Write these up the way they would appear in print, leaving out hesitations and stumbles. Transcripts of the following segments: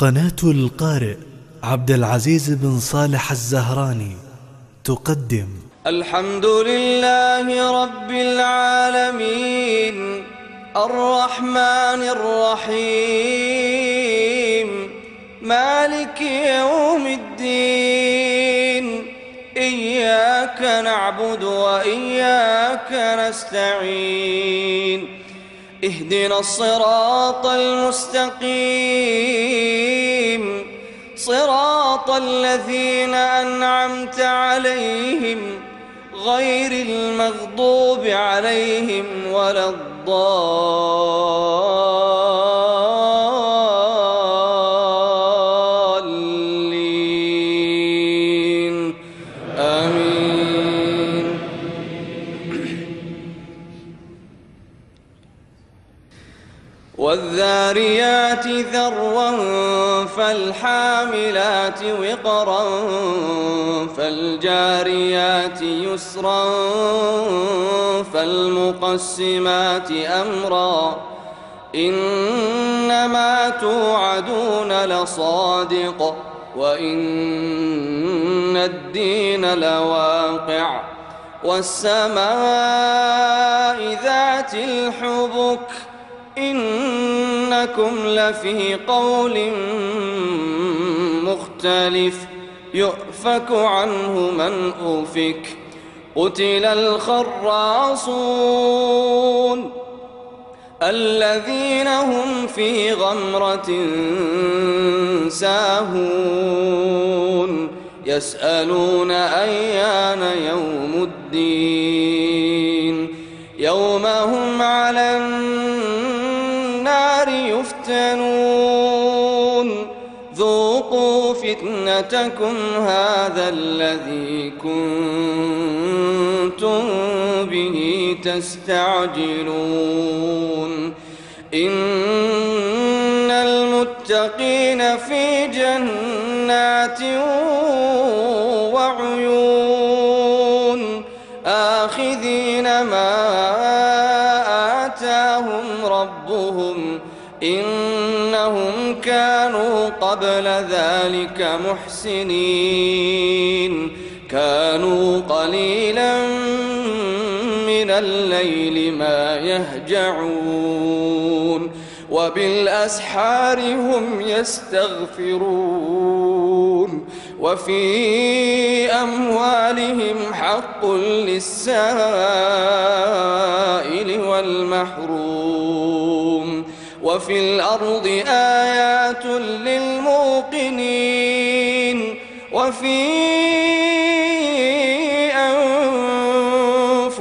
قناة القارئ عبد العزيز بن صالح الزهراني تقدم الحمد لله رب العالمين الرحمن الرحيم مالك يوم الدين إياك نعبد وإياك نستعين اهدنا الصراط المستقيم صراط الذين أنعمت عليهم غير المغضوب عليهم ولا الضالين آمين. والذاريات ذروا فالحاملات وقرا فالجاريات يسرا فالمقسمات أمرا إنما توعدون لصادق وإن الدين لواقع والسماء ذات الحبك إنكم لفي قول مختلف يؤفك عنه من أُفِكَ قتل الخراصون الذين هم في غمرة ساهون يسألون أيان يوم الدين يوم هم على النار يفتنون ذوقوا فتنتكم هذا الذي كنتم به تستعجلون إن المتقين في جنات وعيون آخذين ما آتاهم ربهم إنهم كانوا قبل ذلك محسنين كانوا قليلا من الليل ما يهجعون وبالأسحار هم يستغفرون وفي أموالهم حق للسائل والمحروم وفي الأرض آيات للموقنين وفي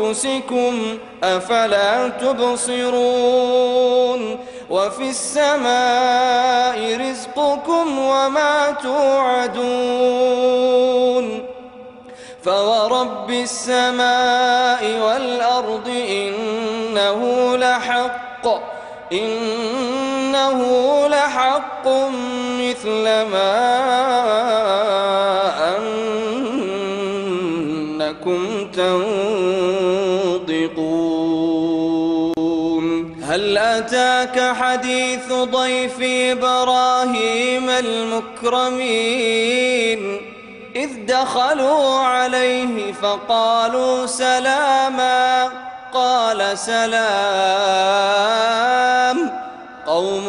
أنفسكم أفلا تبصرون وفي السماء رزقكم وما توعدون فورب السماء والأرض إنه لحق مثل ما أنكم تنطقون هل أتاك حديث ضيف إبراهيم المكرمين إذ دخلوا عليه فقالوا سلاما قال سلام قوم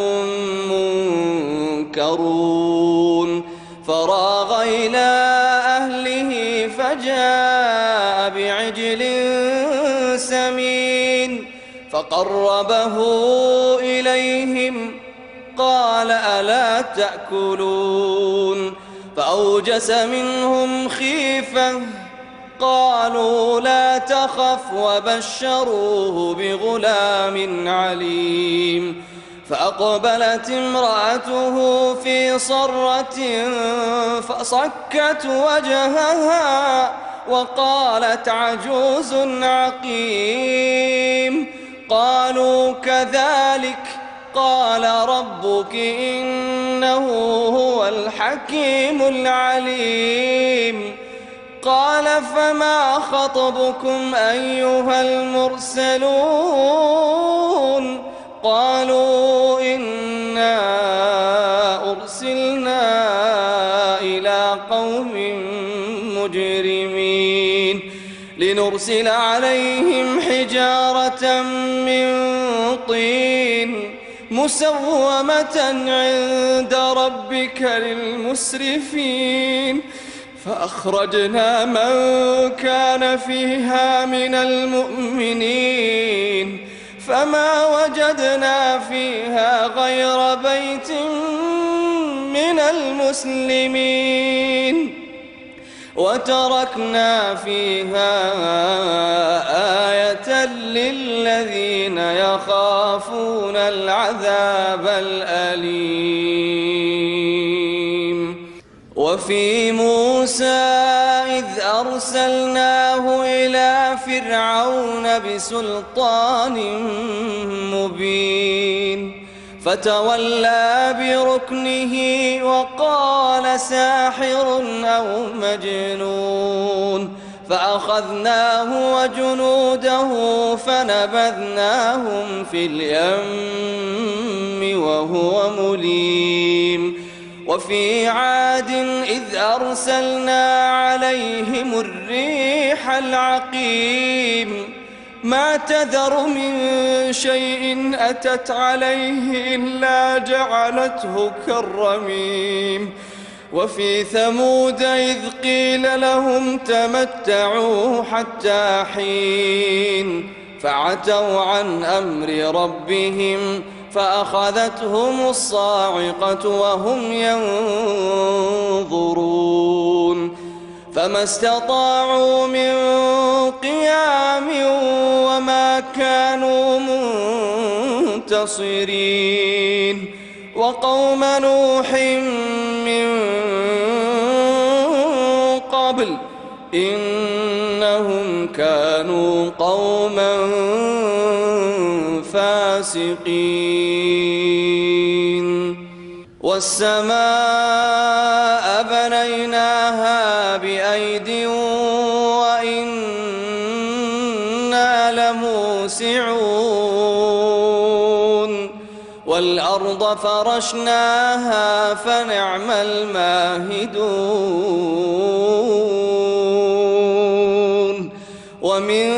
منكرون فراغ إلى أهله فجاء بعجل سمين فقربه إليهم قال ألا تأكلون فأوجس منهم خيفة قالوا لا تخف وبشروه بغلام عليم فأقبلت امرأته في صرة فصكت وجهها وقالت عجوز عقيم قالوا كذلك قال ربك إنه هو الحكيم العليم قال فما خطبكم أيها المرسلون قالوا إنا أرسلنا إلى قوم مجرمين لنرسل عليهم حجارة من طين مسومة عند ربك للمسرفين فأخرجنا من كان فيها من المؤمنين فما وجدنا فيها غير بيت من المسلمين وتركنا فيها آية للذين يخافون العذاب الأليم. وفي موسى إذ أرسلناه إلى فرعون بسلطان مبين فتولى بركنه وقال ساحر أو مجنون فأخذناه وجنوده فنبذناهم في اليم وهو مليم. وفي عاد إذ أرسلنا عليهم الريح العقيم ما تذر من شيء أتت عليه إلا جعلته كالرميم. وفي ثمود إذ قيل لهم تمتعوا حتى حين فعتوا عن أمر ربهم فأخذتهم الصاعقة وهم ينظرون فما استطاعوا من قيام وما كانوا منتصرين. وقوم نوح من قبل إنهم كانوا قوما فاسقين. والسماء بنيناها بأيد وإنا لموسعون. والأرض فرشناها فنعم الماهدون. ومن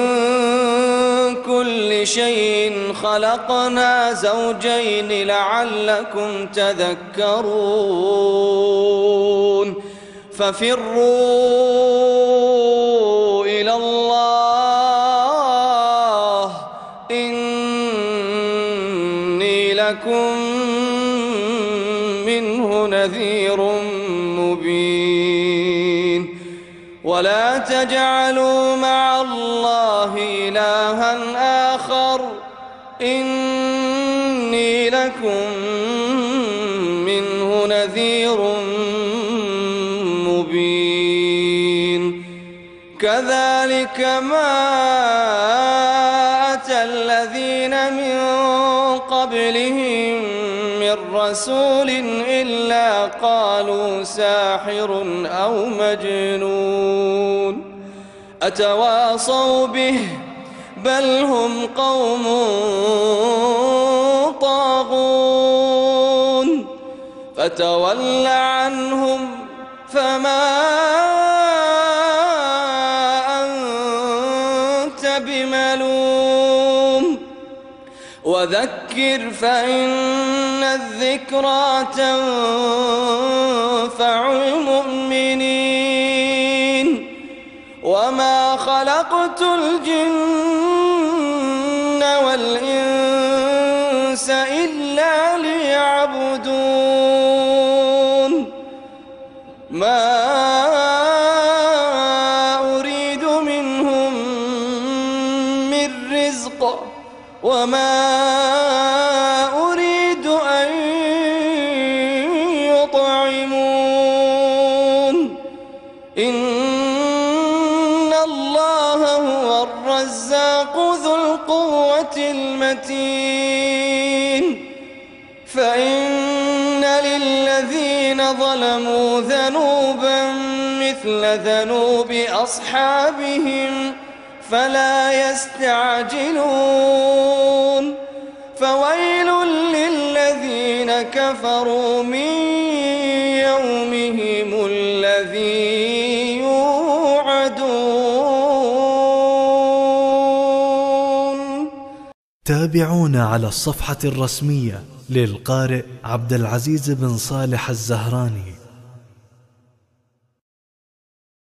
كل شيء خلقنا زوجين لعلكم تذكرون. ففروا إلى الله إني لكم منه نذير مبين. ولا تجعلوا مع الله إلها آخر إني لكم منه نذير مبين. كذلك ما أتى الذين من قبلهم من رسول إلا قالوا ساحر أو مجنون أتواصوا به بل هم قوم طاغون. فتول عنهم فما أنت بملوم وذكر فإن الذكرى تنفع المؤمنين. وما خلقت الجن والإنس إلا ليعبدون. ما أريد منهم من رزق وما أريد أن يطعمون. إن الله هو الرزاق ذو القوة المتين. فإن للذين ظلموا ذنوبا مثل ذنوب أصحابهم فلا يستعجلون. فويل للذين كفروا من يومهم الذي يوعدون. تابعونا على الصفحة الرسمية للقارئ عبد العزيز بن صالح الزهراني.